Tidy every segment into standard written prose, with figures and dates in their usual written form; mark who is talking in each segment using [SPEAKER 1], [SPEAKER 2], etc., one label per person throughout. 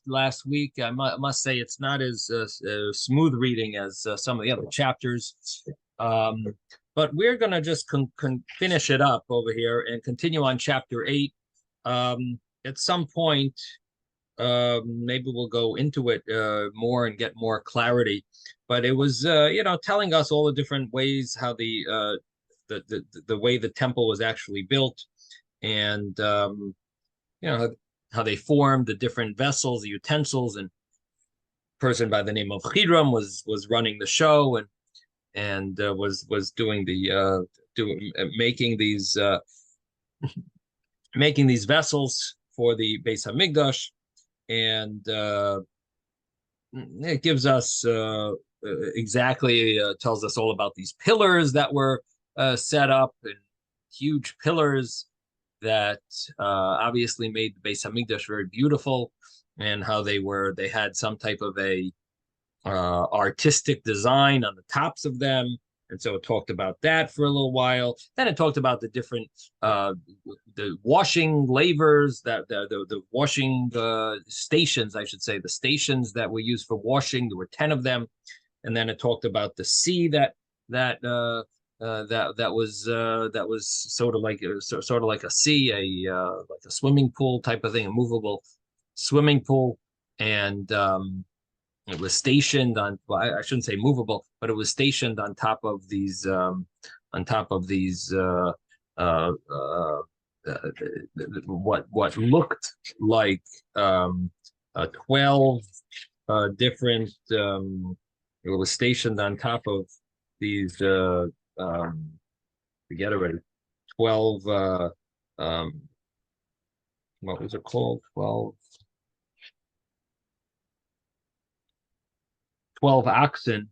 [SPEAKER 1] last week. I must say it's not as smooth reading as some of the other chapters. Um, but we're going to just finish it up over here and continue on chapter 8. At some point, maybe we'll go into it more and get more clarity. But it was, telling us all the different ways how the way the temple was actually built, and you know how they formed the different vessels, the utensils, and a person by the name of Hiram was running the show and was doing the making these vessels for the Beis Hamikdash, and it gives us exactly tells us all about these pillars that were set up, and huge pillars that obviously made the Beis Hamikdash very beautiful, and how they had some type of a artistic design on the tops of them. And so it talked about that for a little while. Then it talked about the different the washing lavers, the washing stations, I should say, the stations that were used for washing. There were 10 of them. And then it talked about the sea that was sort of like a sea, like a swimming pool type of thing, a movable swimming pool. And it was stationed on, well, I shouldn't say movable, but it was stationed on top of these what looked like 12 different. It was stationed on top of these. Forget already. 12. What was it called? 12 oxen,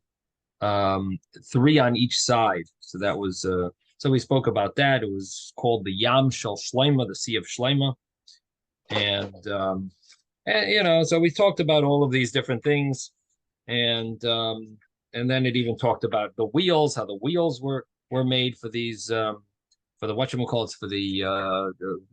[SPEAKER 1] 3 on each side. So that was so we spoke about that. It was called the Yam Shel Shleima, the Sea of Shleima, and so we talked about all of these different things, and then it even talked about the wheels, how the wheels were made for these for the whatchamacallits, for the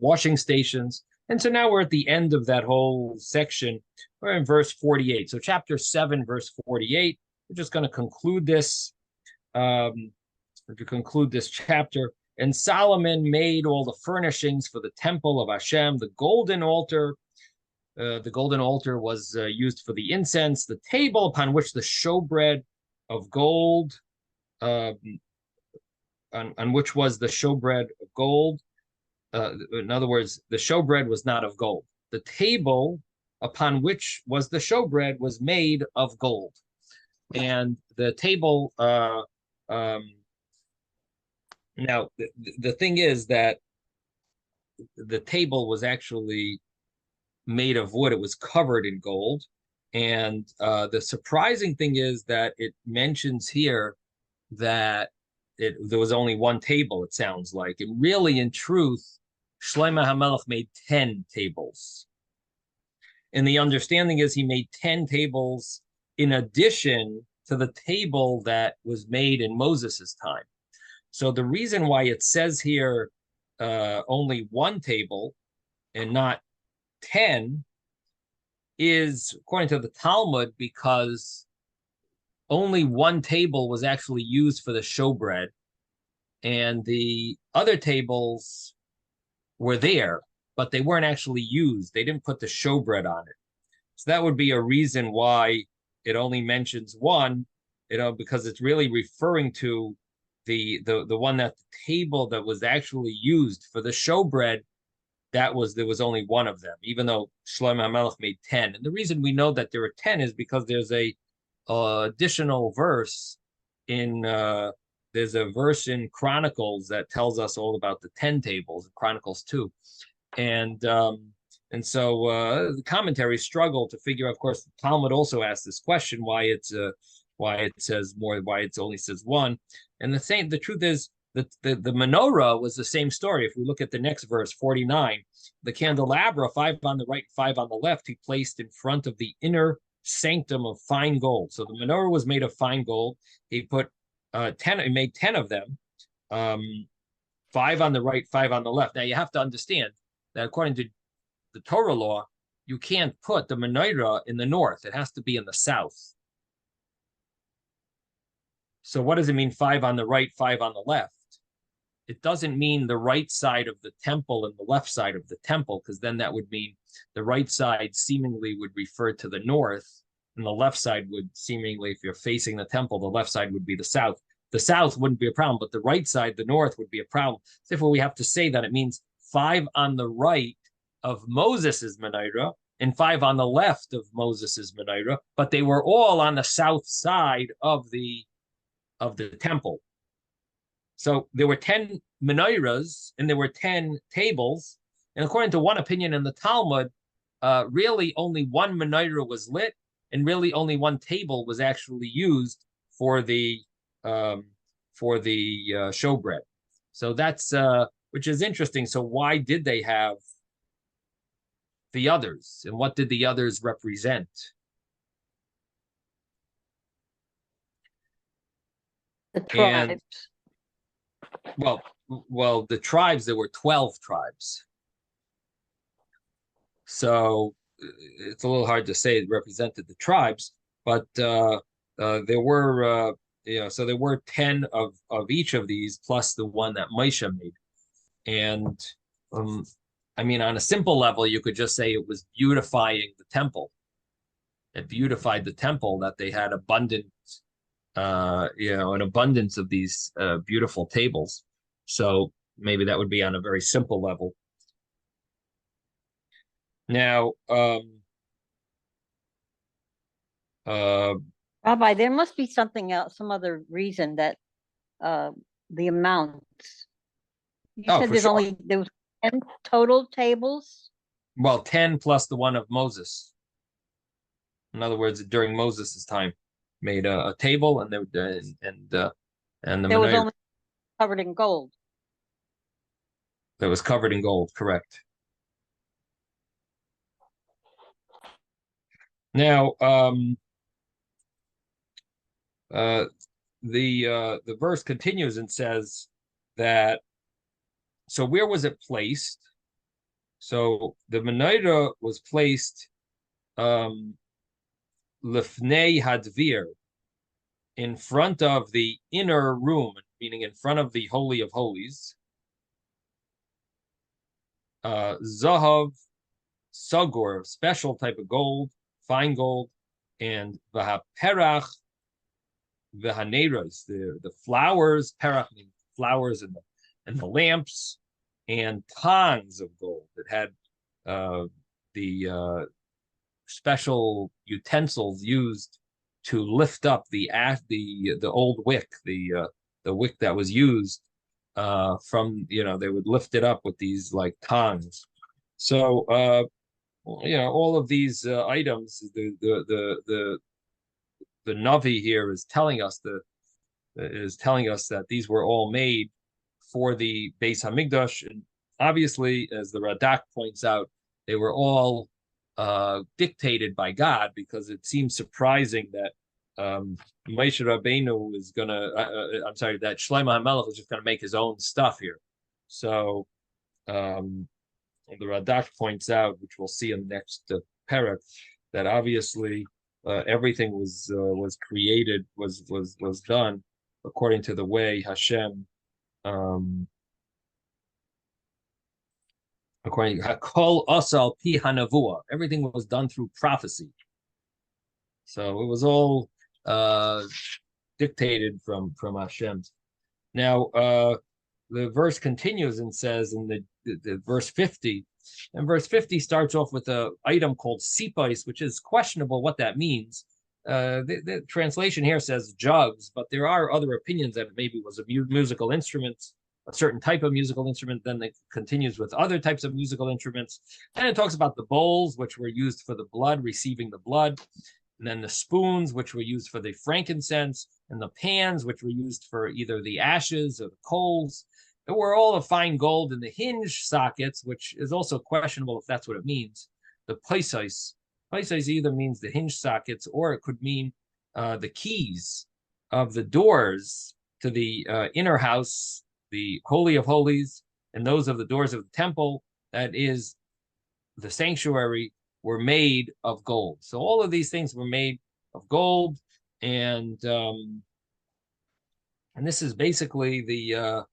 [SPEAKER 1] washing stations. And so now we're at the end of that whole section. We're in verse 48. So chapter 7, verse 48. We're just going to conclude this chapter. And Solomon made all the furnishings for the temple of Hashem, the golden altar. The golden altar was used for the incense, the table upon which the showbread of gold, on which was the showbread of gold. In other words, the showbread was not of gold. The table upon which was the showbread was made of gold. And the table, now, the thing is that the table was actually made of wood. It was covered in gold. And the surprising thing is that it mentions here that there was only one table, it sounds like. And really, in truth, Shlomo HaMelech made 10 tables. And the understanding is he made 10 tables in addition to the table that was made in Moses' time. So the reason why it says here only one table and not 10 is, according to the Talmud, because only one table was actually used for the showbread, and the other tables were there, but they weren't actually used. They didn't put the showbread on it. So that would be a reason why it only mentions one, because it's really referring to the one, that the table that was actually used for the showbread, there was only one of them, even though Shlomo HaMelech made 10. And the reason we know that there are 10 is because there's a additional verse in there's a verse in Chronicles that tells us all about the 10 tables, Chronicles 2. And so the commentaries struggle to figure out. Of course, the Talmud also asked this question, why it says more, why it only says one. And the truth is that the menorah was the same story. If we look at the next verse, 49, the candelabra, 5 on the right, 5 on the left, he placed in front of the inner sanctum of fine gold. So the menorah was made of fine gold. He put 10. He made 10 of them, 5 on the right, 5 on the left. Now you have to understand that according to the Torah law, you can't put the menorah in the north. It has to be in the south. So what does it mean 5 on the right, 5 on the left? It doesn't mean the right side of the temple and the left side of the temple, because then that would mean the right side seemingly would refer to the north, and the left side would seemingly, if you're facing the temple, the left side would be the south. The south wouldn't be a problem, but the right side, the north, would be a problem. Therefore, we have to say that it means 5 on the right of Moses's menorah and 5 on the left of Moses's menorah, but they were all on the south side of the temple. So there were 10 menorahs and there were 10 tables. And according to one opinion in the Talmud, really only one menorah was lit, and really only one table was actually used for the showbread. So that's which is interesting. So why did they have the others, and what did the others represent?
[SPEAKER 2] The tribes.
[SPEAKER 1] And well, the tribes, there were 12 tribes. So it's a little hard to say it represented the tribes, but there were, so there were 10 of each of these, plus the one that Moshe made. And I mean, on a simple level, you could just say it was beautifying the temple. It beautified the temple, that they had abundant, an abundance of these beautiful tables. So maybe that would be on a very simple level. Now,
[SPEAKER 2] Rabbi, there must be something else, some other reason that the amounts. You said there was 10 total tables?
[SPEAKER 1] Well, 10 plus the one of Moses. In other words, during Moses' time, made a table, and the
[SPEAKER 2] there was only covered in gold.
[SPEAKER 1] That was covered in gold, correct. Now, the verse continues and says that, so where was it placed? So the menorah was placed lefnei hadvir, in front of the inner room, meaning in front of the Holy of Holies. Zahav, sagor, special type of gold, fine gold, and vahaperach, vahaneras, the flowers, perach means flowers, and the lamps, and tongs of gold. It had the special utensils used to lift up the old wick, the wick that was used from, they would lift it up with these like tongs. So all of these items, the Navi here is telling us that these were all made for the Beis Hamikdash, and obviously, as the Radak points out, they were all dictated by God, because it seems surprising that Moshe Rabbeinu is gonna, that Shlomo HaMelech is just gonna make his own stuff here. So the Radak points out, which we'll see in the next parak, that obviously everything was created, was done according to the way Hashem, according to Kol Asal Pi Hanavua, everything was done through prophecy. So it was all dictated from Hashem. Now the verse continues and says in the verse 50, and verse 50 starts off with an item called sipais, which is questionable what that means. The translation here says jugs, but there are other opinions that it maybe was a musical instrument, a certain type of musical instrument. Then it continues with other types of musical instruments. And it talks about the bowls, which were used for the blood, receiving the blood. And then the spoons, which were used for the frankincense, and the pans, which were used for either the ashes or the coals. They were all of fine gold, and the hinge sockets, which is also questionable if that's what it means. The paisais either means the hinge sockets, or it could mean the keys of the doors to the inner house, the Holy of Holies, and those of the doors of the temple, that is the sanctuary, were made of gold. So all of these things were made of gold, and this is basically the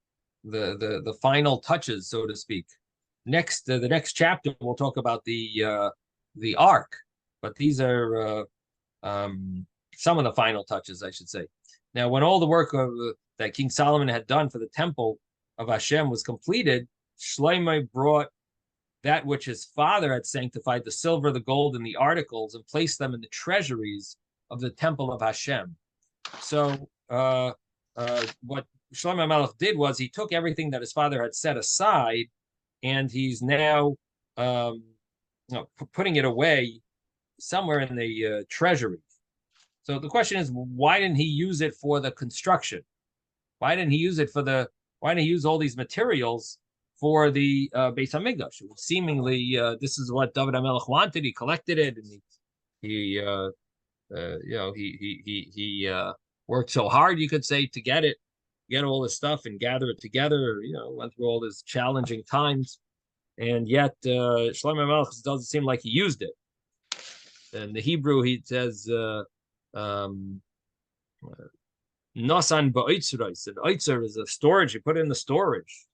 [SPEAKER 1] final touches, so to speak. Next, the next chapter we'll talk about the ark, but these are some of the final touches, I should say. Now, when all the work that King Solomon had done for the temple of Hashem was completed, Shlomo brought that which his father had sanctified, the silver, the gold, and the articles, and placed them in the treasuries of the temple of Hashem. So what Shlomo Melech did was he took everything that his father had set aside, and he's now putting it away somewhere in the treasury. So the question is, why didn't he use it for the construction? Why didn't he use it for why didn't he use all these materials for the Beis Hamikdash? Seemingly, this is what David HaMelech wanted. He collected it, and he worked so hard, you could say, to get all this stuff and gather it together. Went through all these challenging times, and yet Shlomo Melech doesn't seem like he used it. In the Hebrew, he says Nosan ba'oitzeros. And oitzer is a storage. You put it in the storage,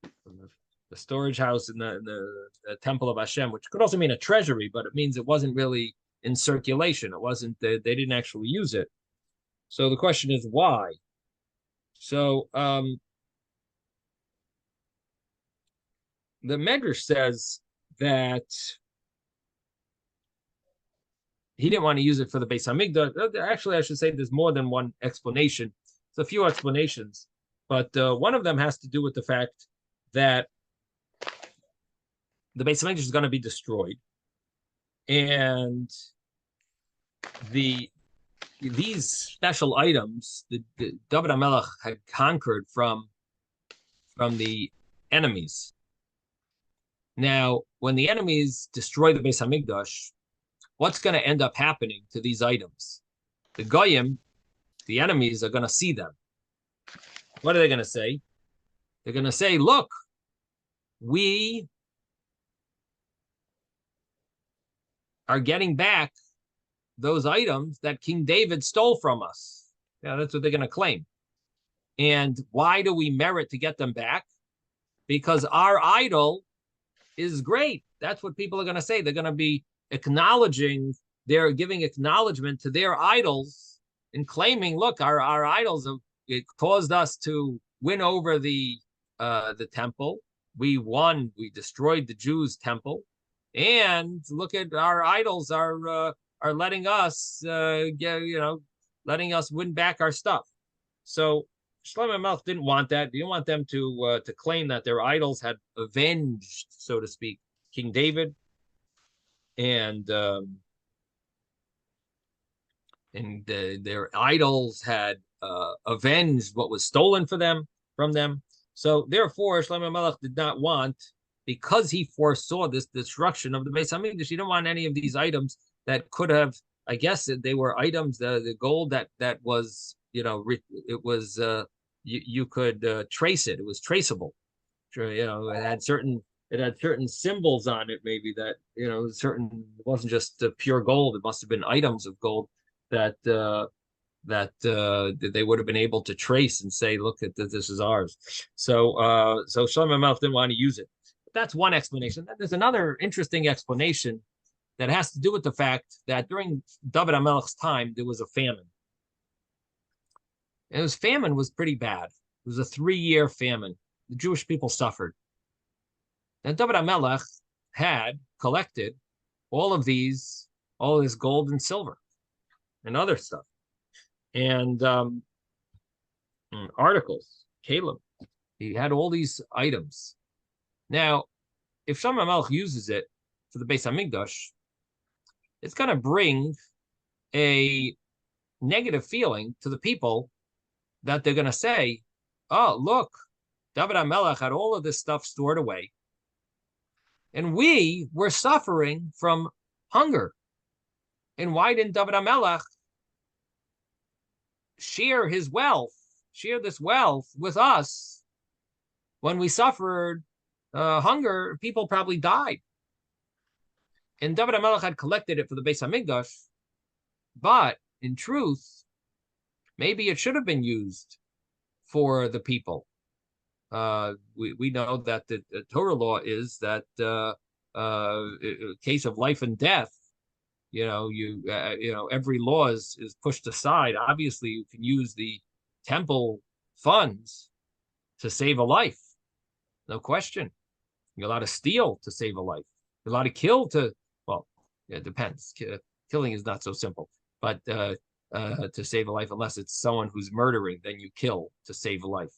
[SPEAKER 1] the storage house in the temple of Hashem, which could also mean a treasury, but it means it wasn't really in circulation. It wasn't. They didn't actually use it. So the question is why. So the Medrash says that he didn't want to use it for the Beis Hamikdash. Actually, I should say there's more than one explanation. There's a few explanations, but one of them has to do with the fact that the Beis Hamikdash is going to be destroyed, and these special items the David HaMelech had conquered from the enemies. Now, when the enemies destroy the Beis Hamikdash, what's going to end up happening to these items? The Goyim, the enemies, are going to see them. What are they going to say? They're going to say, look, we are getting back those items that King David stole from us. Yeah, that's what they're going to claim. And why do we merit to get them back? Because our idol is great. That's what people are going to say. They're going to be acknowledging, they're giving acknowledgement to their idols and claiming, look, our idols have, it caused us to win over the temple. We won, we destroyed the Jews' temple. And look at our idols are letting us letting us win back our stuff. So Shlomo Melech didn't want that. He didn't want them to claim that their idols had avenged, so to speak, King David, and their idols had avenged what was stolen from them. So therefore, Shlomo Melech did not want, because he foresaw this destruction of the Beis Hamikdash, he didn't want any of these items that could have, I guess they were items, the gold that was, it was, you could trace it. It was traceable. It had certain symbols on it, maybe that, it wasn't just pure gold. It must have been items of gold that they would have been able to trace and say, look at this, this is ours. So Shlomo Melech didn't want to use it. But that's one explanation. There's another interesting explanation that has to do with the fact that during David HaMelech's time, there was a famine. And his famine was pretty bad. It was a 3-year famine. The Jewish people suffered. And David HaMelech had collected all this gold and silver and other stuff. And articles, Caleb. He had all these items. Now, if Shlomo Melech uses it for the Beis Hamikdash, it's going to bring a negative feeling to the people that they're going to say, oh, look, David HaMelech had all of this stuff stored away, and we were suffering from hunger. And why didn't David HaMelech share this wealth with us? When we suffered hunger, people probably died. And David HaMelech had collected it for the Beis Hamikdash, but in truth, maybe it should have been used for the people. We know that the Torah law is that in case of life and death, every law is pushed aside. Obviously, you can use the temple funds to save a life, no question. You're allowed to steal to save a life. You're allowed to kill to, well, it depends. Killing is not so simple, but to save a life, unless it's someone who's murdering, then you kill to save a life.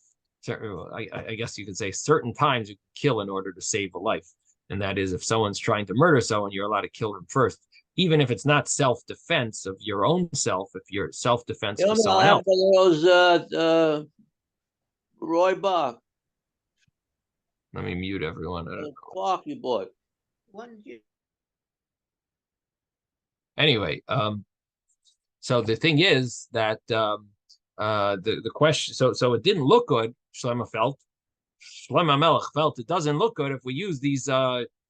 [SPEAKER 1] I guess you could say certain times you can kill in order to save a life. And that is if someone's trying to murder someone, you're allowed to kill him first, even if it's not self-defense of your own self, if you're self-defense for someone else.
[SPEAKER 3] Those, Roy Bach.
[SPEAKER 1] Let me mute everyone.
[SPEAKER 3] Clock you bought.
[SPEAKER 1] Anyway, so the thing is that the question, so it didn't look good. Shlomo HaMelech felt it doesn't look good if we use these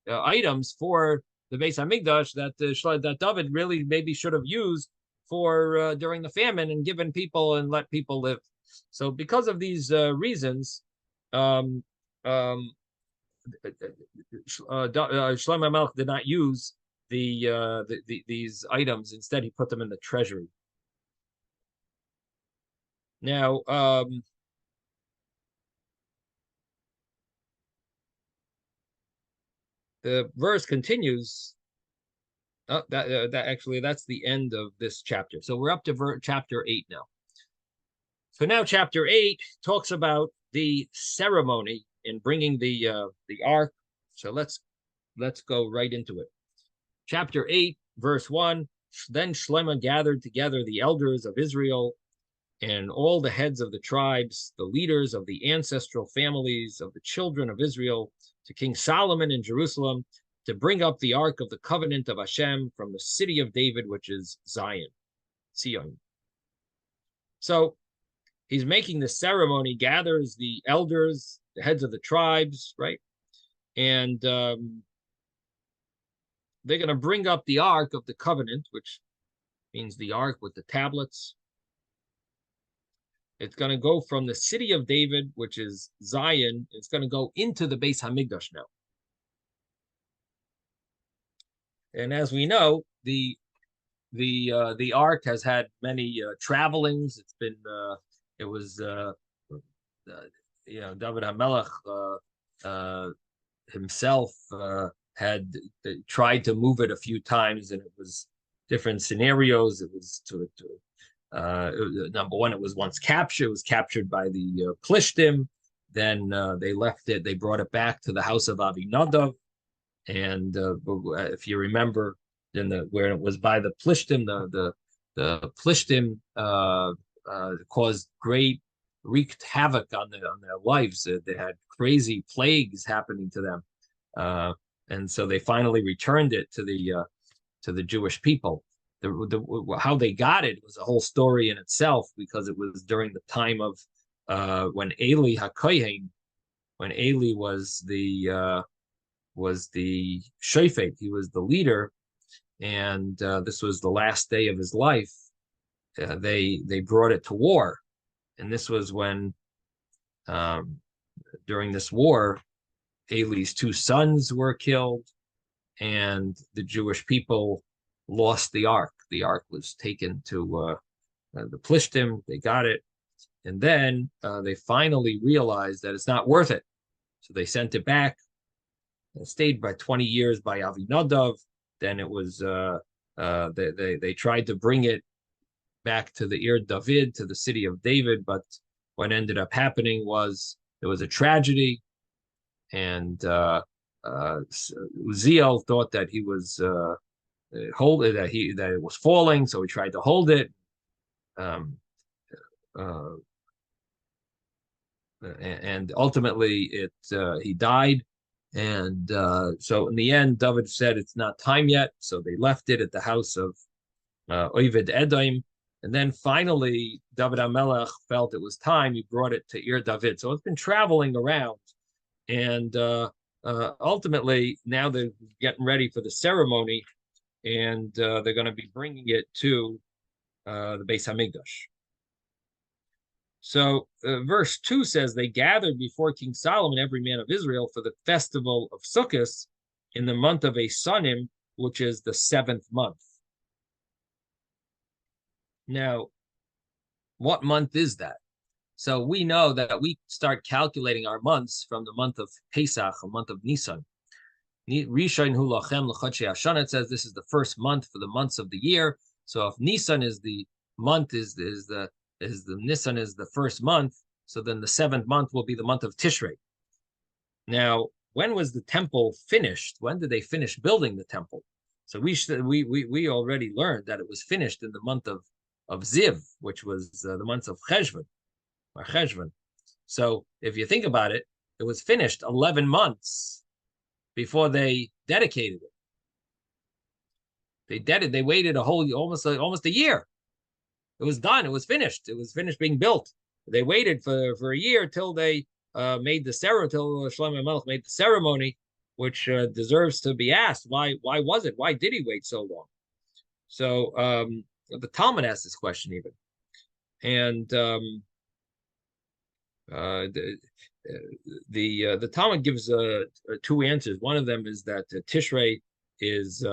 [SPEAKER 1] items for the Beis Hamikdash that David really maybe should have used for during the famine and given people and let people live. So because of these reasons, Shlomo HaMelech did not use these items. Instead, he put them in the treasury. Now, the verse continues. That's the end of this chapter. So we're up to chapter 8 now. So now chapter 8 talks about the ceremony in bringing the ark. So let's go right into it. Chapter 8, verse 1. Then Shlomo gathered together the elders of Israel and all the heads of the tribes, the leaders of the ancestral families of the children of Israel, to King Solomon in Jerusalem, to bring up the ark of the covenant of Hashem from the city of David, which is Zion. So he's making the ceremony, gathers the elders, the heads of the tribes, right? And they're going to bring up the ark of the covenant, which means the ark with the tablets. It's going to go from the city of David, which is Zion. It's going to go into the Beis Hamikdash now. And as we know, the ark has had many travelings. It's been David HaMelech himself had tried to move it a few times, and it was different scenarios. It was number one, it was once captured. It was captured by the Plishtim. Then they left it. They brought it back to the house of Avinadav. And if you remember, where it was by the Plishtim, the Plishtim wreaked havoc on their lives. They had crazy plagues happening to them, and so they finally returned it to the Jewish people. How they got it was a whole story in itself, because it was during the time of when Eli HaKohen, when Eli was the shofet, he was the leader, and this was the last day of his life. They brought it to war, and this was when during this war, Eli's two sons were killed, and the Jewish people lost the ark. The ark was taken to the Plishtim. They got it, and then they finally realized that it's not worth it, so they sent it back. It stayed by 20 years by Avinadav. Then it was they tried to bring it back to the Ir David, to the city of David, but what ended up happening was there was a tragedy, and Uziel thought that he was that it was falling, so he tried to hold it. And ultimately he died. And so in the end, David said it's not time yet, so they left it at the house of Oved Edom. And then finally, David HaMelech felt it was time. He brought it to Ir David. So it's been traveling around, and ultimately, now they're getting ready for the ceremony, and they're going to be bringing it to the Beis Hamikdash. So verse 2 says, they gathered before King Solomon, every man of Israel, for the festival of Sukkot in the month of Esanim, which is the 7th month. Now, what month is that? So we know that we start calculating our months from the month of Pesach, a month of Nisan. Rishon hu lachem l'chodshei hashana. It says this is the first month for the months of the year. So if Nisan is the month, is the Nisan is the first month, so then the 7th month will be the month of Tishrei. Now, when was the temple finished? When did they finish building the temple? So we already learned that it was finished in the month of Ziv, which was the month of Cheshvan. So if you think about it, it was finished 11 months before they dedicated it. They waited almost a year. It was done. It was finished. It was finished being built. They waited for a year till they made the ceremony. Till Shlomo HaMelech made the ceremony, which deserves to be asked. Why was it? Why did he wait so long? So the Talmud asked this question even, and the Talmud gives two answers. One of them is that Tishrei is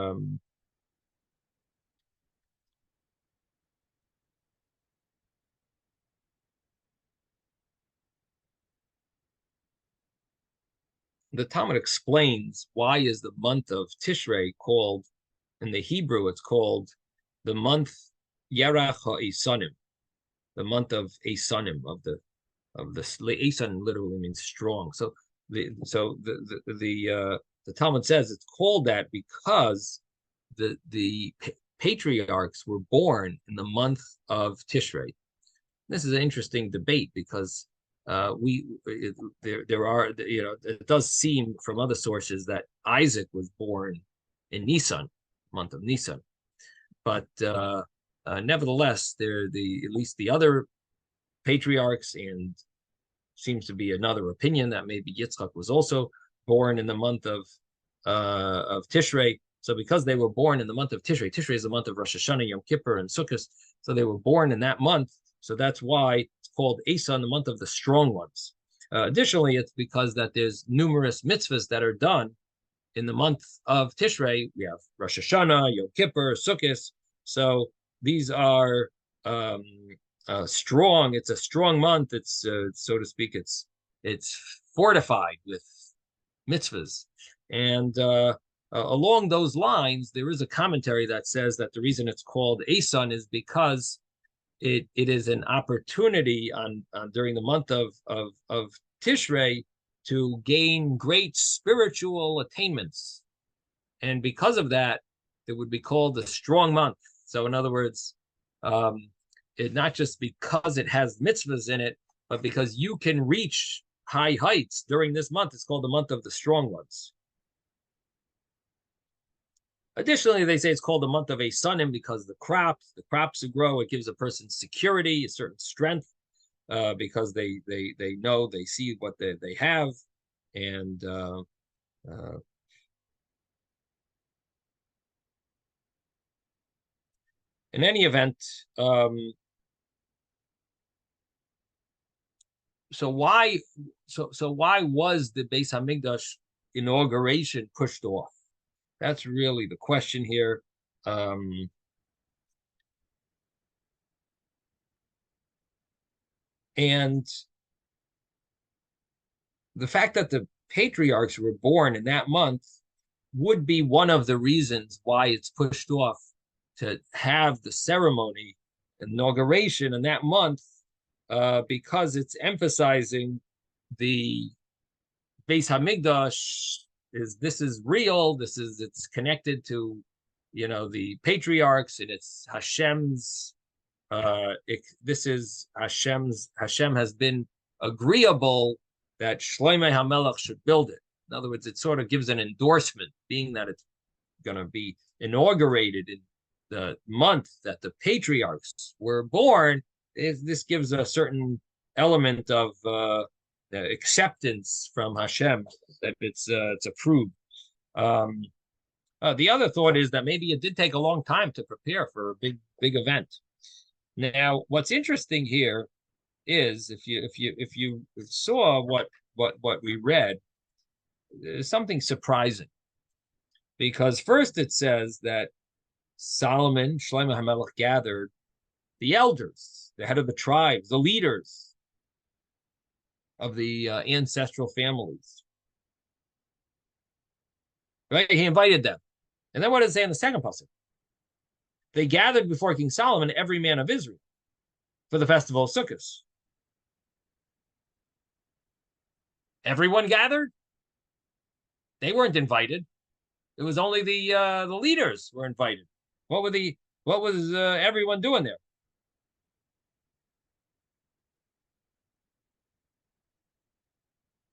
[SPEAKER 1] the Talmud explains why is the month of Tishrei called, in the Hebrew it's called the month Yerach HaEsanim, the month of Esanim, of the Esan literally means strong. So the Talmud says it's called that because the patriarchs were born in the month of Tishrei. This is an interesting debate because there are, it does seem from other sources that Isaac was born in Nisan, month of Nisan, but nevertheless, at least the other patriarchs, and seems to be another opinion that maybe Yitzchok was also born in the month of Tishrei. So because they were born in the month of Tishrei, Tishrei is the month of Rosh Hashanah, Yom Kippur, and Sukkot. So they were born in that month. So that's why it's called Esan, the month of the strong ones. Additionally, it's because that there's numerous mitzvahs that are done in the month of Tishrei. We have Rosh Hashanah, Yom Kippur, Sukkot. So these are strong. It's a strong month. It's so to speak. It's fortified with mitzvahs, and along those lines, there is a commentary that says that the reason it's called Esan is because it is an opportunity on during the month of Tishrei to gain great spiritual attainments, and because of that, it would be called the strong month. So, in other words, it not just because it has mitzvahs in it, but because you can reach high heights during this month. It's called the month of the strong ones. Additionally, they say it's called the month of Esanim because the crops grow. It gives a person security, a certain strength, because they know, they see what they have, and in any event, so why was the Beis Hamikdash inauguration pushed off? That's really the question here. And the fact that the patriarchs were born in that month would be one of the reasons why it's pushed off to have the ceremony inauguration in that month, because it's emphasizing the Beis Hamikdash this is real. It's connected to, the patriarchs, and it's Hashem's. Hashem has been agreeable that Shlomo HaMelech should build it. In other words, it sort of gives an endorsement, being that it's going to be inaugurated in the month that the patriarchs were born. This gives a certain element of acceptance from Hashem that it's approved. The other thought is that maybe it did take a long time to prepare for a big event. Now, what's interesting here is if you saw what we read, there's something surprising, because first it says that Solomon, Shlomo HaMelech, gathered the elders, the head of the tribes, the leaders of the ancestral families. Right? He invited them. And then what does it say in the second pasuk? They gathered before King Solomon every man of Israel for the festival of Sukkot. Everyone gathered? They weren't invited. It was only the leaders were invited. What was everyone doing there?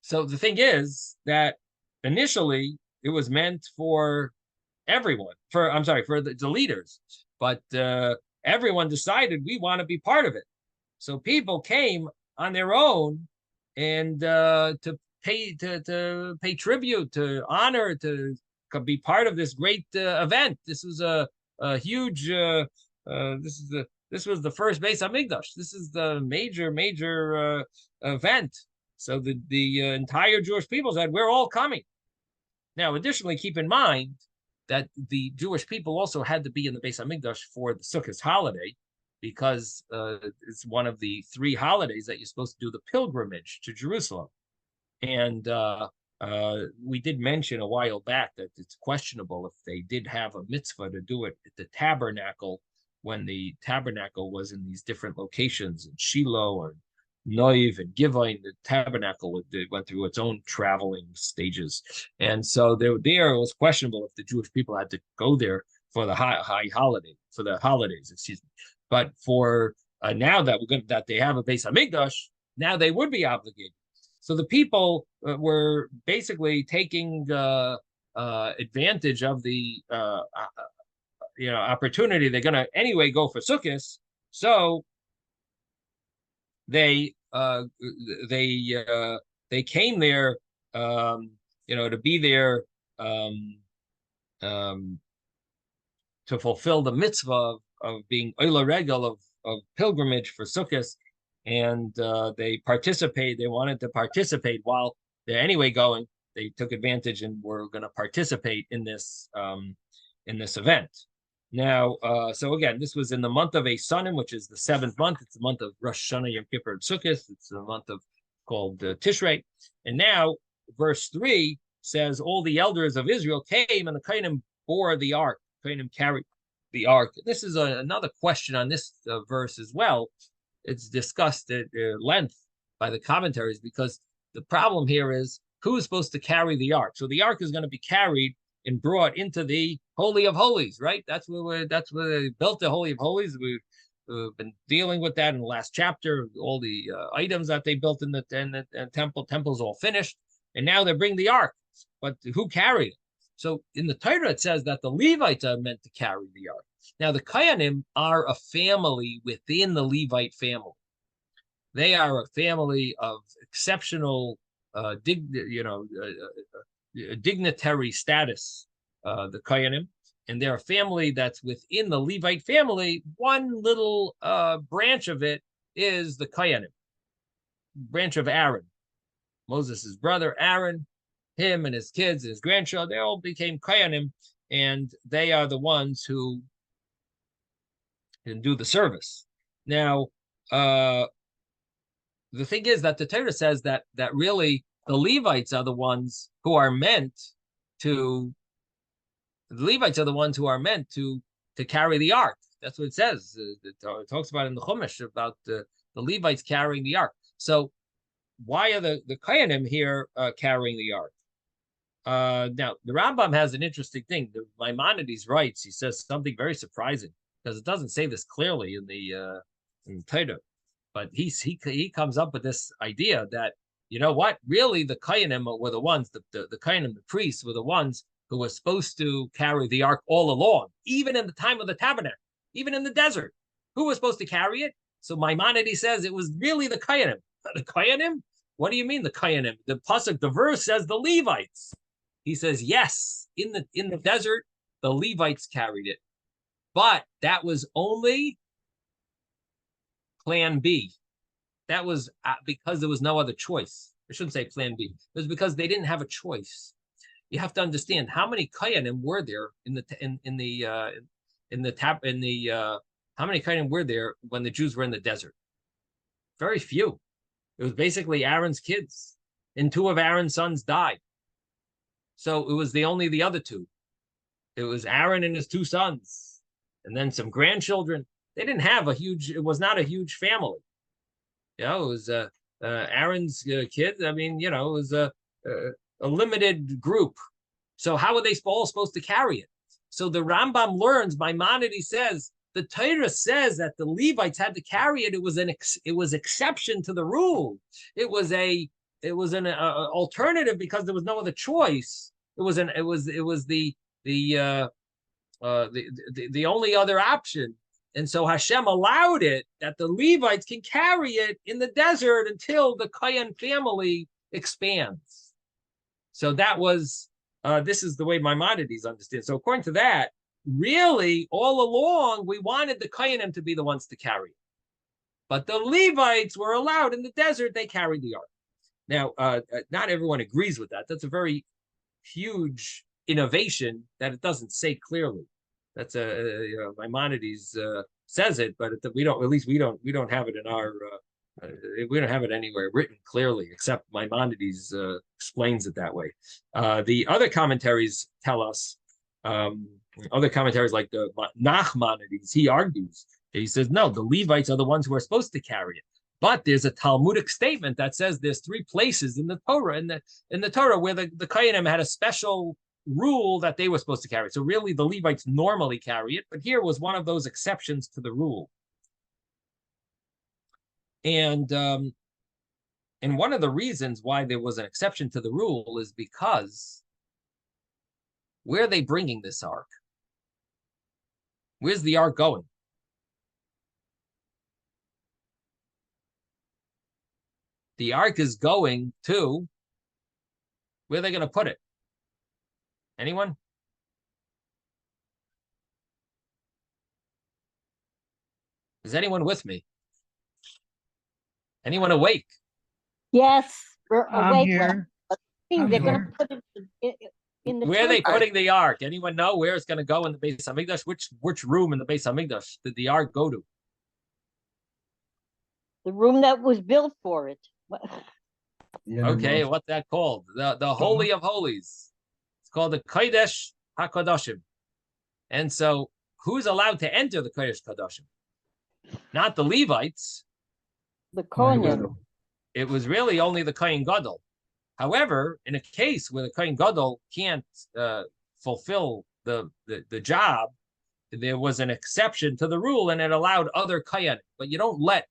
[SPEAKER 1] So the thing is that initially it was meant for everyone, for the leaders, but everyone decided we want to be part of it. So people came on their own and to pay tribute, to honor, to be part of this great event. This was a huge. This was the first Beis Hamikdash. This is the major event. So the entire Jewish people said, we're all coming. Now, additionally, keep in mind that the Jewish people also had to be in the Beis Hamikdash for the Sukkot holiday, because it's one of the 3 holidays that you're supposed to do the pilgrimage to Jerusalem. And we did mention a while back that it's questionable if they did have a mitzvah to do it at the tabernacle, when the tabernacle was in these different locations in Shiloh or Noiv and Givon. The tabernacle went through its own traveling stages, and so it was questionable if the Jewish people had to go there for the high holiday, for the holidays, excuse me. But for now that they have a Beis Hamikdash, now they would be obligated. So the people were basically taking advantage of the opportunity. They're going to anyway go for Sukkot, so they came there, to be there, to fulfill the mitzvah of being Oila Regel of pilgrimage for Sukkot, and they wanted to participate while they're anyway going. They took advantage and were going to participate in this event. Now, so again, this was in the month of Eisanim, which is the 7th month. It's the month of Rosh Hashanah, Yom Kippur, and Sukkot. It's the month called Tishrei. And now, verse 3 says, all the elders of Israel came, and the Kohanim bore the ark. Kohanim carried the ark. This is another question on this verse as well. It's discussed at length by the commentaries, because the problem here is who is supposed to carry the ark. So the ark is going to be carried and brought into the Holy of Holies, right? That's where they built the Holy of Holies. We've been dealing with that in the last chapter. All the items that they built in the temple's all finished, and now they bring the ark. But who carried it? So in the Torah it says that the Levites are meant to carry the ark. Now the Kohanim are a family within the Levite family. They are a family of exceptional, dignitary status, the Kohanim, and they're a family that's within the Levite family. One little branch of it is the Kohanim, branch of Aaron, Moses' brother Aaron. Him and his kids and his grandchildren, they all became Kohanim, and they are the ones who can do the service. Now, the thing is that the Torah says that really the Levites are the ones who are meant to. The Levites are the ones who are meant to carry the ark. That's what it says. It talks about in the Chumash about the Levites carrying the ark. So why are the Kohanim here carrying the ark? Now, the Rambam has an interesting thing. The Maimonides writes, he says something very surprising, because it doesn't say this clearly in the Torah, but he comes up with this idea that, you know what, really the Kohanim were the ones, the Kohanim, the priests, were the ones who were supposed to carry the ark all along, even in the time of the tabernacle, even in the desert. Who was supposed to carry it? So Maimonides says it was really the Kohanim. The Kohanim, What do you mean the Kayanim? The pasuk, the verse says the Levites. He says, yes, in the desert, the Levites carried it. But that was only plan B. That was because there was no other choice. I shouldn't say plan B. It was because they didn't have a choice. You have to understand how many Kayanim were there how many Kayanim were there when the Jews were in the desert? Very few. It was basically Aaron's kids, and 2 of Aaron's sons died. So it was only the other 2. It was Aaron and his 2 sons, and then some grandchildren. They didn't have it was not a huge family. It was Aaron's kids. I mean, it was a limited group. So how were they all supposed to carry it? So the Rambam learns, Maimonides says, the Torah says that the Levites had to carry it. It was exception to the rule. It was an alternative because there was no other choice. It was the only other option. And so Hashem allowed it that the Levites can carry it in the desert until the Kayan family expands. So that was, this is the way Maimonides understands. So according to that, really, all along, we wanted the Kayanim to be the ones to carry it. But the Levites were allowed in the desert, they carried the ark. Now, not everyone agrees with that. That's a very huge innovation that it doesn't say clearly. That's Maimonides says it, but we don't. At least we don't have it in our. We don't have it anywhere written clearly, except Maimonides explains it that way. The other commentaries tell us. Other commentaries like the Nachmanides, he argues. He says no, the Levites are the ones who are supposed to carry it. But there's a Talmudic statement that says there's 3 places in the Torah in the Torah where the Kayanim had a special rule that they were supposed to carry. So really, the Levites normally carry it, but here was one of those exceptions to the rule. And one of the reasons why there was an exception to the rule is because where are they bringing this ark? Where's the ark going? The ark is going to, where are they going to put it? Anyone? Is anyone with me? Anyone awake?
[SPEAKER 2] Yes, we're
[SPEAKER 4] I'm
[SPEAKER 2] awake.
[SPEAKER 4] here. I'm
[SPEAKER 2] They're going
[SPEAKER 4] here.
[SPEAKER 2] to put it in the
[SPEAKER 1] Where are they
[SPEAKER 2] temple.
[SPEAKER 1] putting the ark? Anyone know where it's going to go in the Beis Hamikdash? Which room in the Beis Hamikdash did the ark go to?
[SPEAKER 2] The room that was built for it.
[SPEAKER 1] Okay, what's that called? The Holy of Holies. It's called the Kodesh HaKadoshim. And so, who's allowed to enter the Kodesh HaKadoshim? Not the Levites.
[SPEAKER 2] The Kohanim.
[SPEAKER 1] It was really only the Kohen Gadol. However, in a case where the Kohen Gadol can't fulfill the job, there was an exception to the rule, and it allowed other Kohen. But you don't let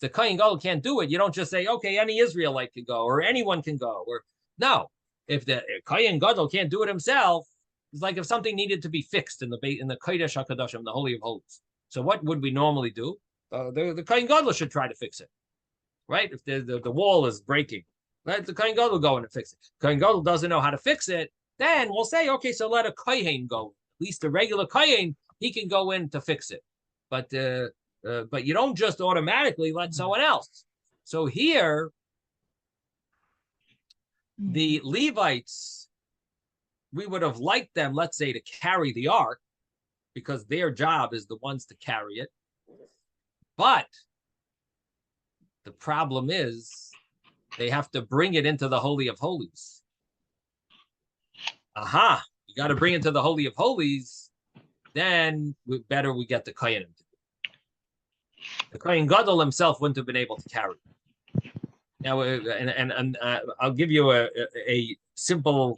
[SPEAKER 1] the Kohen Gadol can't do it. You don't just say, okay, any Israelite can go, or anyone can go, or no. If the Kohen Gadol can't do it himself, it's like if something needed to be fixed in the Kodesh HaKadoshim, the Holy of Holies. So what would we normally do? The Kohen Gadol should try to fix it, right? If the wall is breaking, right? The Kohen Gadol will go in and fix it. Kohen Gadol doesn't know how to fix it, then we'll say, okay, so let a Kohen go. At least a regular Kohen, he can go in to fix it. But you don't just automatically let someone else. So here, the Levites, we would have liked them, let's say, to carry the ark, because their job is the ones to carry it. But the problem is they have to bring it into the Holy of Holies. You got to bring it to the Holy of Holies, then we get the Kohen. The Kohen Gadol himself wouldn't have been able to carry it. Now, I'll give you a simple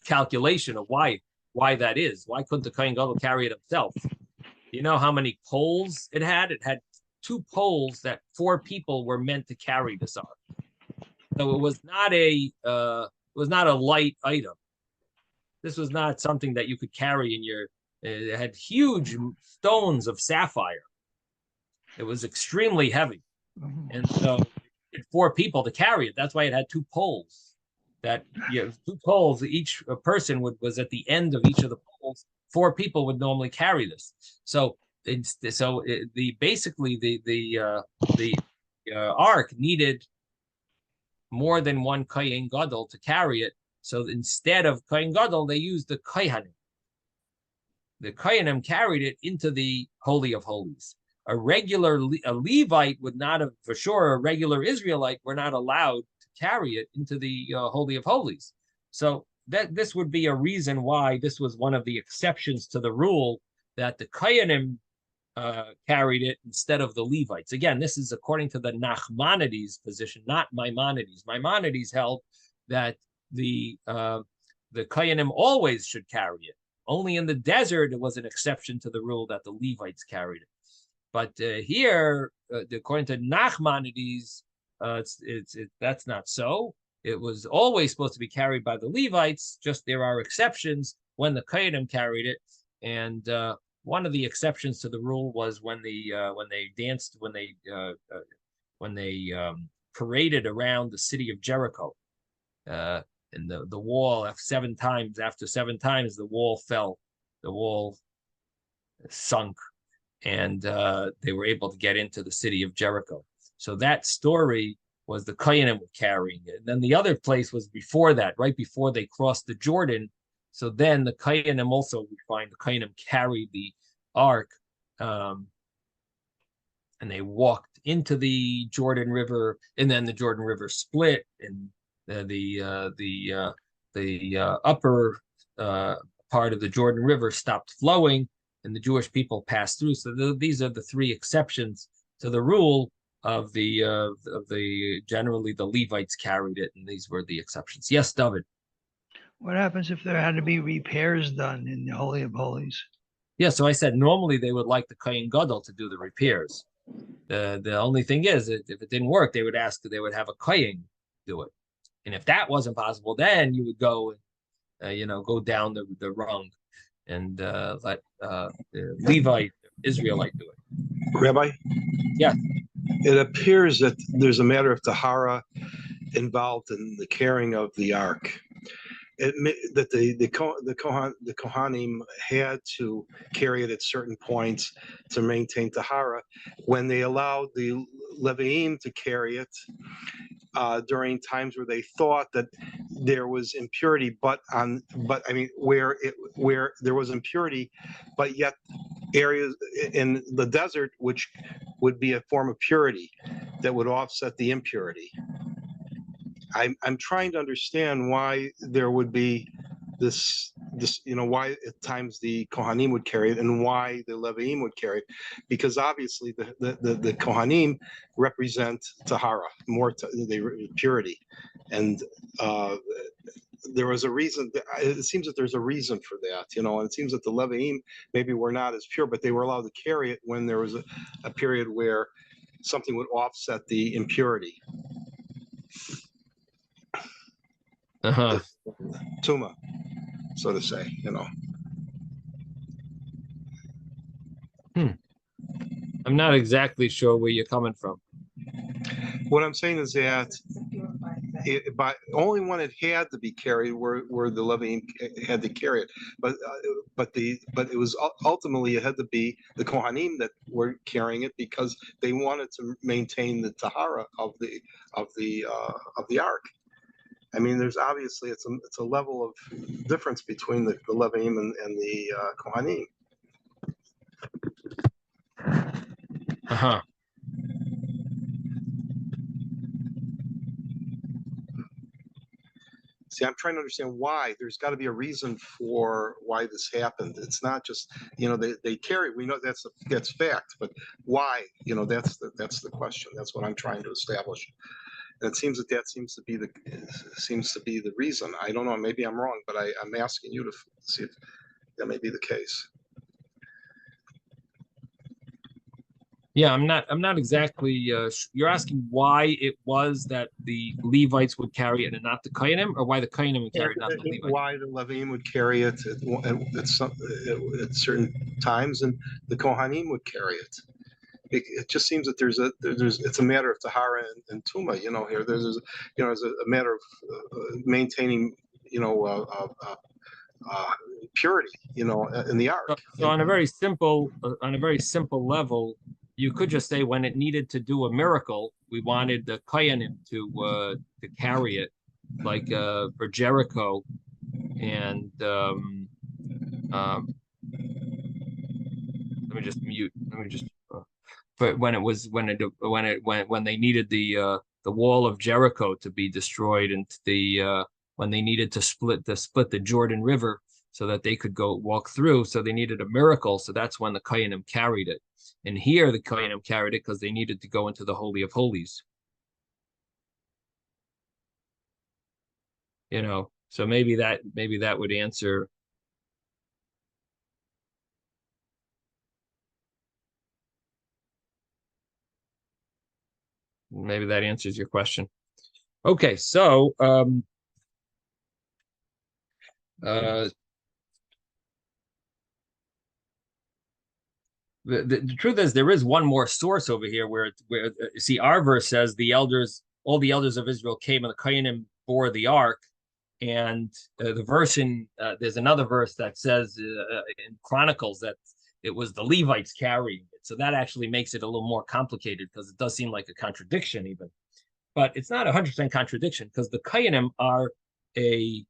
[SPEAKER 1] calculation of why that is. Why couldn't the Kohen Gadol carry it himself? You know how many poles it had? It had 2 poles that 4 people were meant to carry this ark. So it was not a light item. This was not something that you could carry in your. It had huge stones of sapphire. It was extremely heavy, and so 4 people to carry it. That's why it had 2 poles. That 2 poles, each person was at the end of each of the poles. 4 people would normally carry this. So basically the ark needed more than 1 kohen gadol to carry it. So instead of kohen gadol, they used the kohanim. The kohanim carried it into the Holy of Holies. A Levite would not have, for sure, a regular Israelite were not allowed to carry it into the Holy of Holies. So this would be a reason why this was one of the exceptions to the rule that the kohanim carried it instead of the Levites. Again, this is according to the Nachmanides position, not Maimonides. Maimonides held that the kohanim always should carry it. Only in the desert, it was an exception to the rule that the Levites carried it. But here, according to Nachmanides, that's not so. It was always supposed to be carried by the Levites. Just there are exceptions when the kohanim carried it. And one of the exceptions to the rule was when they paraded around the city of Jericho. And the wall, after 7 times, the wall fell, the wall sunk, and they were able to get into the city of Jericho. So that story was the kohanim carrying it. And then the other place was before that, right before they crossed the Jordan. So then the kohanim also, we find the kohanim carried the ark, and they walked into the Jordan River, and then the Jordan River split, and the upper part of the Jordan River stopped flowing, and the Jewish people passed through. So these are the 3 exceptions to the rule of the generally the Levites carried it, and these were the exceptions. Yes, David.
[SPEAKER 4] What happens if there had to be repairs done in the Holy of Holies?
[SPEAKER 1] Yeah, so I said normally they would like the kohen gadol to do the repairs. The only thing is, if it didn't work, they would have a kohen do it. And if that wasn't possible, then you would go and go down the rung and let the Levite, Israelite do it.
[SPEAKER 5] Rabbi?
[SPEAKER 1] Yeah.
[SPEAKER 5] It appears that there's a matter of tahara involved in the carrying of the ark. That the Kohanim had to carry it at certain points to maintain tahara. When they allowed the Leviim to carry it during times where they thought that there was impurity, where there was impurity, but yet areas in the desert which would be a form of purity that would offset the impurity. I'm trying to understand why there would be this, why at times the Kohanim would carry it and why the Leviim would carry it, because obviously the Kohanim represent Tahara, purity, and there was a reason. It seems that there's a reason for that, and it seems that the Leviim maybe were not as pure, but they were allowed to carry it when there was a period where something would offset the impurity. Tuma, so to say,
[SPEAKER 1] I'm not exactly sure where you're coming from.
[SPEAKER 5] What I'm saying is that only when it had to be carried where the Leviim had to carry it, but it was ultimately it had to be the Kohanim that were carrying it because they wanted to maintain the tahara of the ark. I mean, there's obviously it's a level of difference between the Leviim and the Kohanim. See, I'm trying to understand why. There's got to be a reason for why this happened. It's not just they carry. We know that's fact, but why? That's the question. That's what I'm trying to establish. And it seems that seems to be the reason. I don't know. Maybe I'm wrong, but I'm asking you to see if that may be the case.
[SPEAKER 1] Yeah, I'm not exactly. You're asking why it was that the Levites would carry it and not the Kohanim, or why the Kohanim would carry it, not the Levites?
[SPEAKER 5] Why the Leviim would carry it at certain times, and the Kohanim would carry it. It just seems that it's a matter of tahara and tuma. Here there's a matter of maintaining purity. In the ark.
[SPEAKER 1] So on a very simple level, you could just say when it needed to do a miracle, we wanted the koyanim to carry it, like for Jericho, and let me just mute. Let me just. But when they needed the wall of Jericho to be destroyed, and when they needed to split the Jordan River so that they could go walk through, so they needed a miracle. So that's when the Kohanim carried it. And here the Kohanim carried it because they needed to go into the Holy of Holies. So maybe that would answer. Maybe that answers your question. Okay, so the truth is there is one more source over here where see, our verse says all the elders of Israel came and the Kohanim bore the ark, and the verse there's another verse that says in Chronicles that it was the Levites carrying it. So that actually makes it a little more complicated because it does seem like a contradiction even. But it's not 100% contradiction because the Kohanim are a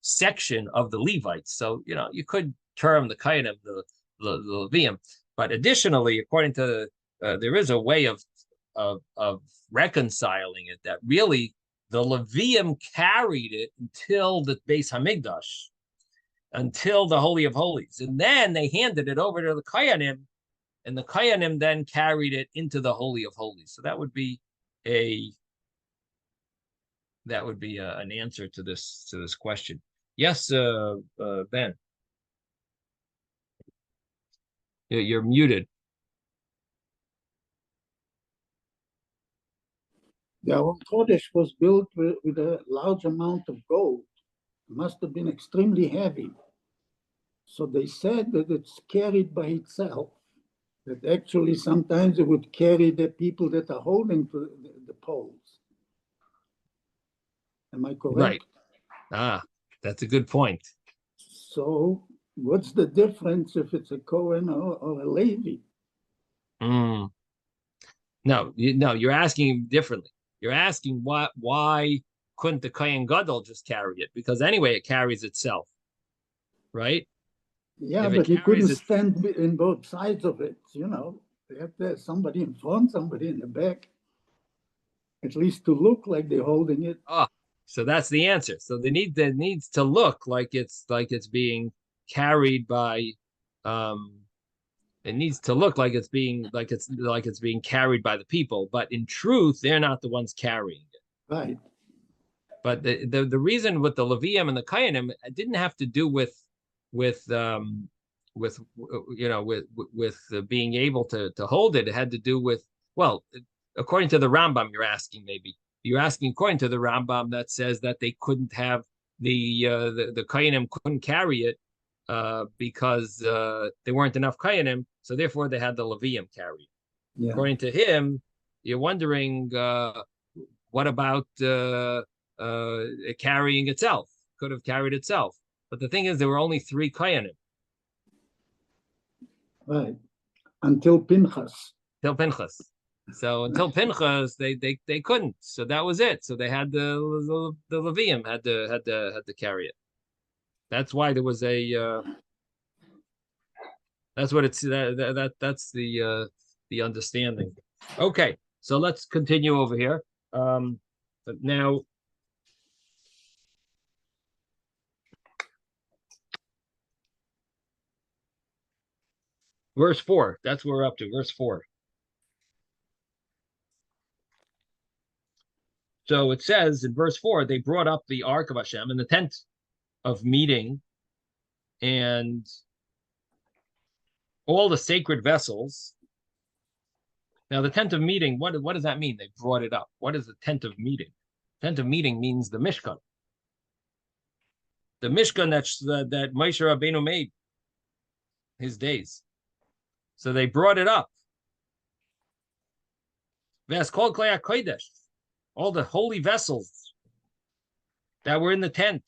[SPEAKER 1] section of the Levites. So, you could term the Kohanim the Levium. But additionally, according to, there is a way of reconciling it that really the Levium carried it until the Beis Hamikdash, until the Holy of Holies. And then they handed it over to the Kohanim, and the Kohanim then carried it into the Holy of Holies. So that would be an answer to this question. Yes, Ben. You're muted.
[SPEAKER 6] The Aron Kodesh was built with a large amount of gold. It must have been extremely heavy. So they said that it's carried by itself. That actually sometimes it would carry the people that are holding to the poles. Am I correct?
[SPEAKER 1] Right. That's a good point.
[SPEAKER 6] So what's the difference if it's a Cohen or a Levi?
[SPEAKER 1] No, you're asking differently. You're asking why couldn't the Kohen Gadol just carry it? Because anyway, it carries itself, right?
[SPEAKER 6] Yeah, but he couldn't stand in both sides of it, They have to have somebody in front, somebody in the back, at least to look like they're holding it.
[SPEAKER 1] So that's the answer. So that needs to look like it's being carried by it needs to look like it's being carried by the people, but in truth they're not the ones carrying it.
[SPEAKER 6] Right.
[SPEAKER 1] But the reason with the Levium and the Kohanim, it didn't have to do with being able to hold it. It had to do with, well, according to the Rambam, you're asking according to the Rambam that says that they couldn't have the Kohanim couldn't carry it because there weren't enough Kohanim, so therefore they had the Levium carry it. Yeah. According to him, you're wondering what about it carrying itself? Could have carried itself. But the thing is, there were only 3 Kohanim.
[SPEAKER 6] Right. Until Pinchas.
[SPEAKER 1] So until Pinchas, they couldn't. So that was it. So they had the Levium had to carry it. That's why there was a. That's what it's that's the understanding. Okay, so let's continue over here. But now. Verse 4, that's where we're up to, verse 4. So it says in verse 4, they brought up the ark of Hashem in the tent of meeting and all the sacred vessels. Now the tent of meeting, what does that mean? They brought it up. What is the tent of meeting? Tent of meeting means the Mishkan. The Mishkan that Moshe Rabbeinu made his days. So they brought it up. All the holy vessels that were in the tent.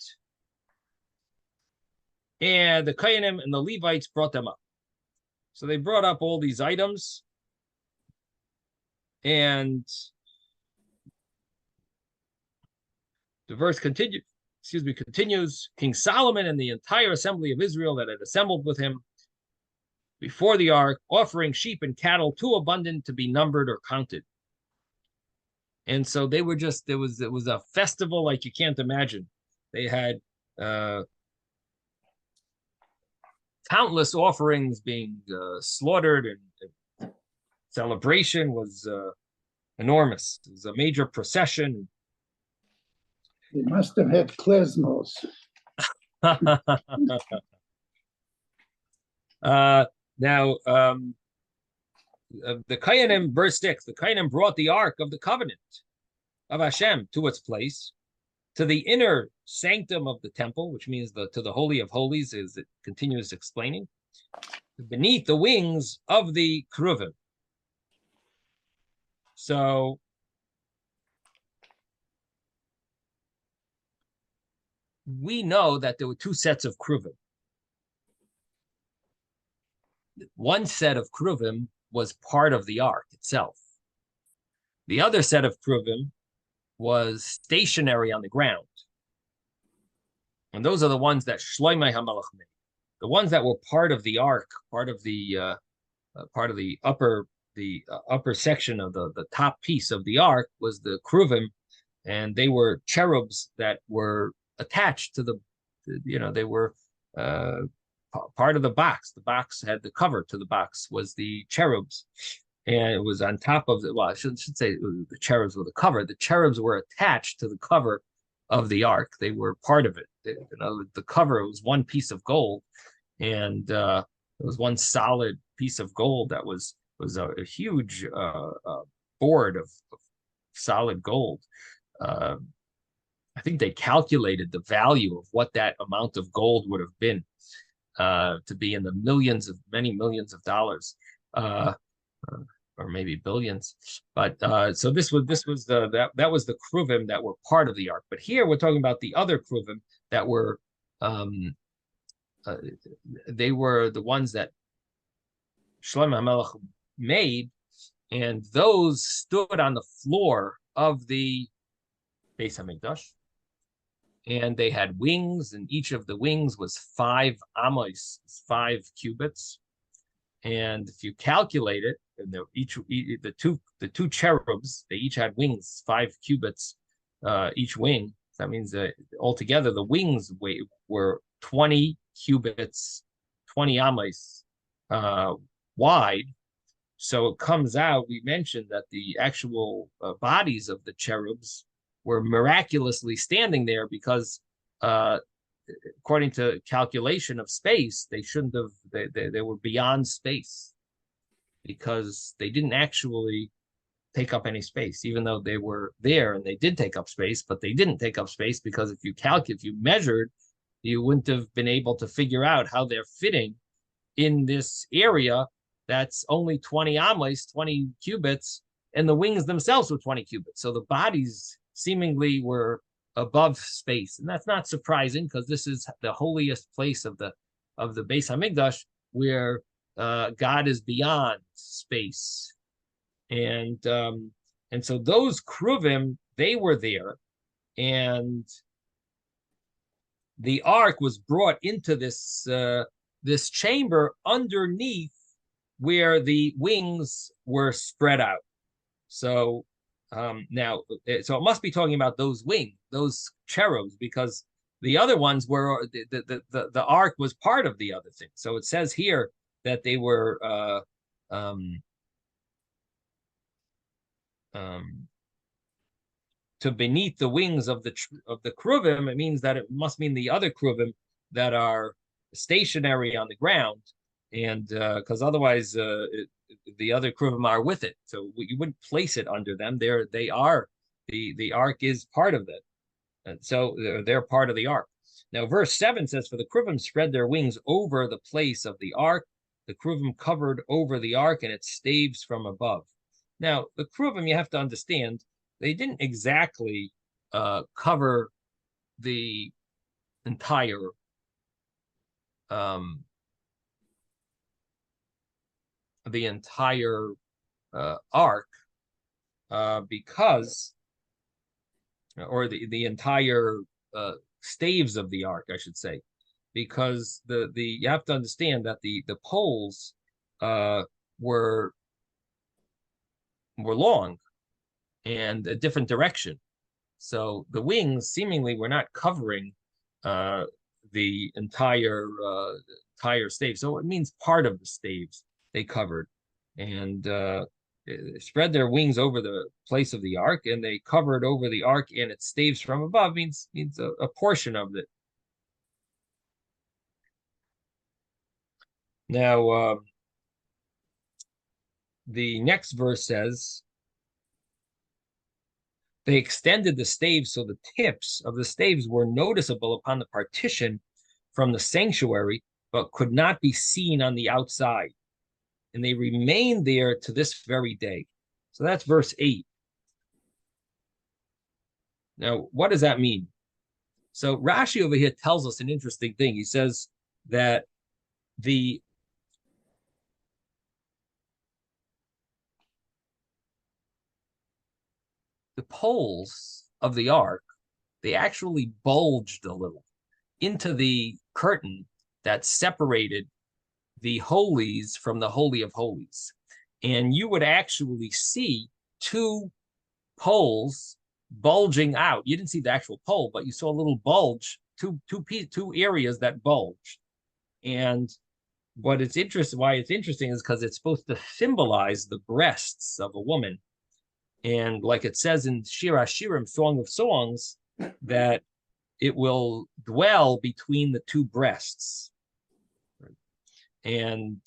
[SPEAKER 1] And the Kohanim and the Levites brought them up. So they brought up all these items. And the verse continues. King Solomon and the entire assembly of Israel that had assembled with him before the ark, offering sheep and cattle too abundant to be numbered or counted. And so they were just, it was a festival like you can't imagine. They had countless offerings being slaughtered, and celebration was enormous. It was a major procession.
[SPEAKER 6] They must have had klezmos.
[SPEAKER 1] Now, the Kohanim, verse 6, the Kohanim brought the Ark of the Covenant of Hashem to its place, to the inner sanctum of the temple, which means to the Holy of Holies, as it continues explaining, beneath the wings of the Kruvim. So, we know that there were two sets of Kruvim. One set of Kruvim was part of the ark itself. The other set of Kruvim was stationary on the ground. And those are the ones that Shloimeh HaMelech made. The ones that were part of the ark, part of the upper section of the top piece of the ark was the Kruvim, and they were cherubs that were attached to they were part of the box. The box had the cover to the box was the cherubs, and it was on top of the. Well, I should say the cherubs were the cover. The cherubs were attached to the cover of the ark. They were part of it. The cover was one piece of gold, and it was one solid piece of gold that was a huge board of solid gold. I think they calculated the value of what that amount of gold would have been to be in the many millions of dollars, or maybe billions. But so that was the Kruvim that were part of the ark. But here we're talking about the other Kruvim that were they were the ones that Shlomo HaMelech made, and those stood on the floor of the Beis HaMikdash, and they had wings, and each of the wings was 5 amos, 5 cubits. And if you calculate it, and the two cherubs, they each had wings 5 cubits each wing. So that means that altogether the wings were 20 cubits, 20 amos wide. So it comes out, we mentioned that the actual bodies of the cherubs were miraculously standing there because according to calculation of space, they shouldn't have, they were beyond space because they didn't actually take up any space, even though they were there and they did take up space, but they didn't take up space because if you measured, you wouldn't have been able to figure out how they're fitting in this area that's only 20 amos, 20 cubits, and the wings themselves were 20 cubits. So the bodies seemingly were above space, and that's not surprising because this is the holiest place of the Beis HaMikdash, where God is beyond space, and so those Kruvim, they were there, and the ark was brought into this chamber underneath where the wings were spread out. So now, so it must be talking about those wings, those cherubs, because the other ones were the ark was part of the other thing. So it says here that they were to beneath the wings of the Kruvim. It means that it must mean the other Kruvim that are stationary on the ground, and because otherwise the other Kruvim are with it, so you wouldn't place it under them. The ark is part of it, and so they're part of the ark. Now, verse 7 says, "For the Kruvim spread their wings over the place of the ark. the Kruvim covered over the ark and its staves from above. Now, the Kruvim, you have to understand, they didn't exactly cover the entire ark because, or the entire staves of the ark, I should say, because the you have to understand that the poles were long and a different direction. So the wings seemingly were not covering the entire stave. So it means part of the staves they covered, and spread their wings over the place of the ark, and they covered over the ark and its staves from above means a portion of it. Now, the next verse says, they extended the staves so the tips of the staves were noticeable upon the partition from the sanctuary, but could not be seen on the outside. And they remained there to this very day. So that's verse 8. Now, what does that mean? So Rashi over here tells us an interesting thing. He says that the poles of the ark, they actually bulged a little into the curtain that separated the holies from the Holy of Holies. And you would actually see two poles bulging out. You didn't see the actual pole, but you saw a little bulge, two areas that bulged. And why it's interesting is because it's supposed to symbolize the breasts of a woman. And like it says in Shir HaShirim, Song of Songs, that it will dwell between the two breasts. And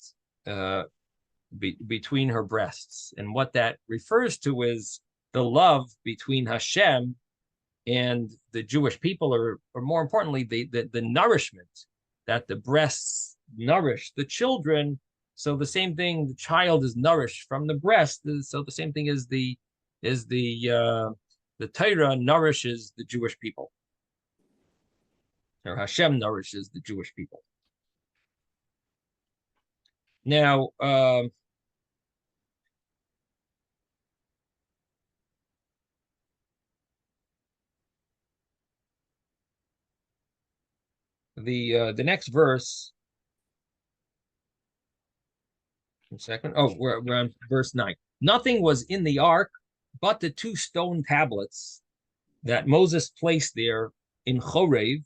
[SPEAKER 1] between her breasts. And what that refers to is the love between Hashem and the Jewish people, or more importantly, the nourishment that the breasts nourish the children. So the same thing, the child is nourished from the breast. So the same thing is the Torah nourishes the Jewish people, or Hashem nourishes the Jewish people. Now, the next verse. One second. Oh, we're on verse 9. Nothing was in the ark but the two stone tablets that Moses placed there in Chorev,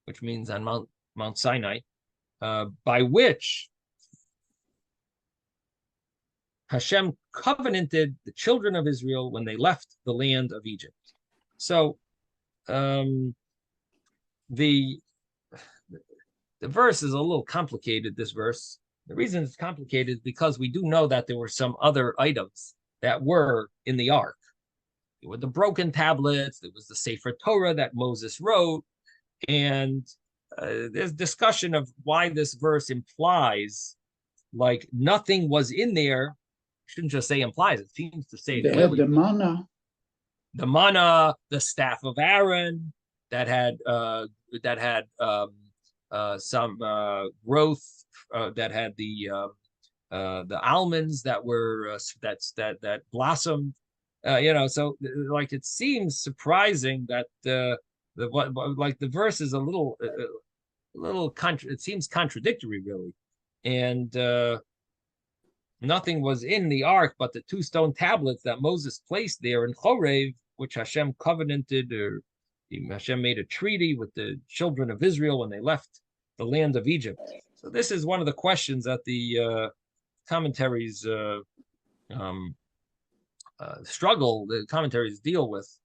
[SPEAKER 1] which means on Mount Sinai, by which Hashem covenanted the children of Israel when they left the land of Egypt. So the verse is a little complicated, this verse. The reason it's complicated is because we do know that there were some other items that were in the ark. There were the broken tablets, there was the Sefer Torah that Moses wrote, and there's discussion of why this verse implies like nothing was in there. Shouldn't just say implies, it seems to say
[SPEAKER 6] they have the manna.
[SPEAKER 1] The manna, the staff of Aaron that had some growth, that had the almonds that were that blossomed. So like it seems surprising that the verse is a little it seems contradictory, really, and nothing was in the ark but the two stone tablets that Moses placed there in Chorev, which Hashem covenanted, or Hashem made a treaty with the children of Israel when they left the land of Egypt. So this is one of the questions that the commentaries the commentaries deal with.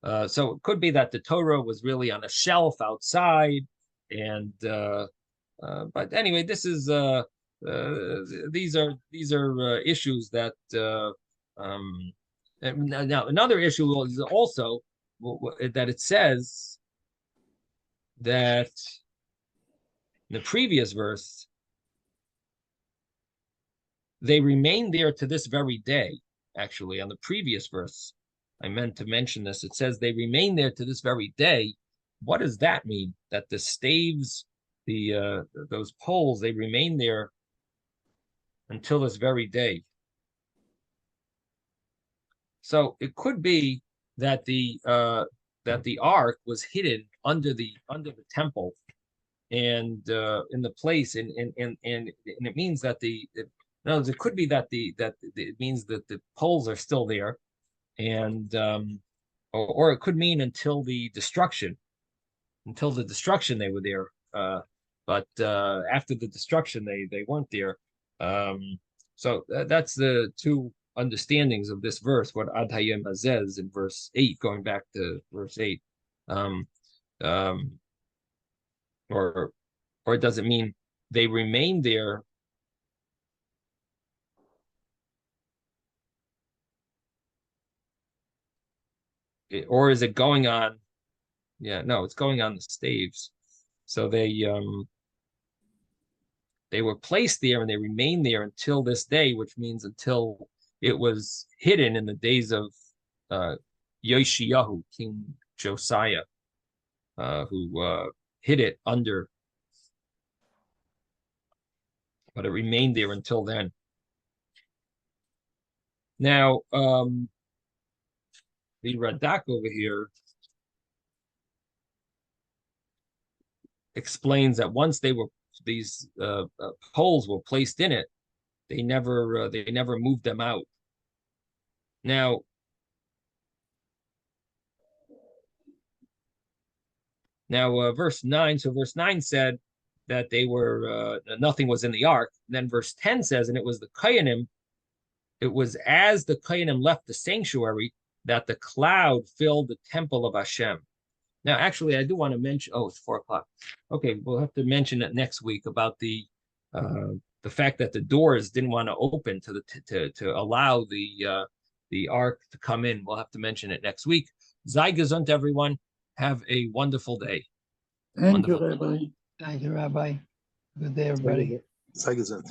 [SPEAKER 1] So it could be that the Torah was really on a shelf outside, and but anyway, this is these are issues that now another issue is also that it says that in the previous verse, they remain there to this very day. Actually, on the previous verse, I meant to mention this. It says they remain there to this very day. What does that mean? That the staves, those poles, they remain there until this very day. So it could be that the ark was hidden under the temple, and in the place, and it means that no, it could be that it means that the poles are still there, and or it could mean until the destruction. Until the destruction, they were there. But after the destruction, they weren't there. So that's the two understandings of this verse. What Ad Hayom Hazez in verse 8, going back to verse 8, or does it mean they remain there? Or is it going on? Yeah, no, it's going on the staves. So they were placed there and they remain there until this day, which means until it was hidden in the days of Yoshiyahu, King Josiah, who hid it under, but it remained there until then. Now, the Radak over here explains that once these poles were placed in it, they never moved them out. Now, verse 9. So verse 9 said that they were nothing was in the ark. And then verse 10 says, and it was the Kohanim. It was as the Kohanim left the sanctuary that the cloud filled the temple of Hashem. Now, actually, I do want to mention. Oh, it's 4:00. Okay, we'll have to mention it next week about the fact that the doors didn't want to open to allow the ark to come in. We'll have to mention it next week. Sei gesund, everyone. Have a wonderful day.
[SPEAKER 6] Thank you, Rabbi.
[SPEAKER 4] Thank you, Rabbi. Good day, everybody.
[SPEAKER 5] Sei gesund.